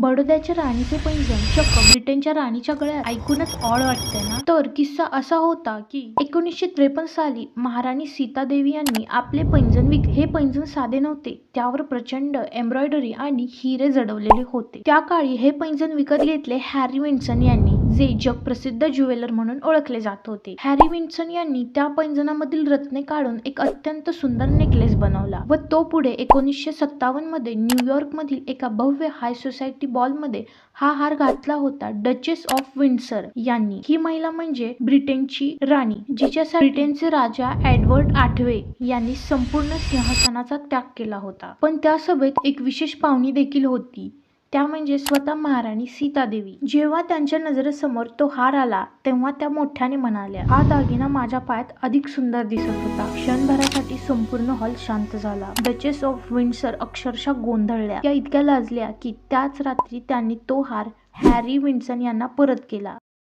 बडोद्याच्या राणीचे पैंजण चक्क ब्रिटनच्या राणीच्या गळ्यात ऐकूनच ऑड वाटते ना. तर किस्सा असा होता की 1953 साली महाराणी सीतादेवी यांनी आपले पैंजण विकले. हे पैंजण साधे नव्हते, त्यावर प्रचंड एम्ब्रॉयडरी आणि हिरे जडवलेले होते. त्या काळी हे पैंजण विकत घेतले हॅरी विन्सन यांनी, जे जगप्रसिद्ध ज्वेलर म्हणून ओळखले जात होते. हॅरी विन्सन यांनी त्या पैंजणामधील रत्ने काढून एक अत्यंत सुंदर नेकलेस बनवला व तो पुढे 1957 मध्ये न्यूयॉर्क मधील एका भव्य हाय सोसायटी बॉलमध्ये हा हार घातला होता डचेस ऑफ विंडसर यांनी. ही महिला म्हणजे ब्रिटनची राणी, जिच्यासाठी ब्रिटनचे राजा एडवर्ड आठवे यांनी संपूर्ण सिंहासनाचा त्याग केला होता. पण त्या सभेत एक विशेष पाहुणी देखील होती, त्या म्हणजे स्वतः महाराणी सीतादेवी. जेव्हा त्यांच्या नजरेसमोर तो हार आला तेव्हा त्या मोठ्याने म्हणाल्या, हा दागिना माझ्या पायात अधिक सुंदर दिसत होता. क्षणभरासाठी संपूर्ण हॉल शांत झाला. डचेस ऑफ विंडसर अक्षरशः गोंधळल्या. त्या इतक्या लाजल्या की त्याच रात्री त्यांनी तो हार हॅरी विन्सन यांना परत केला.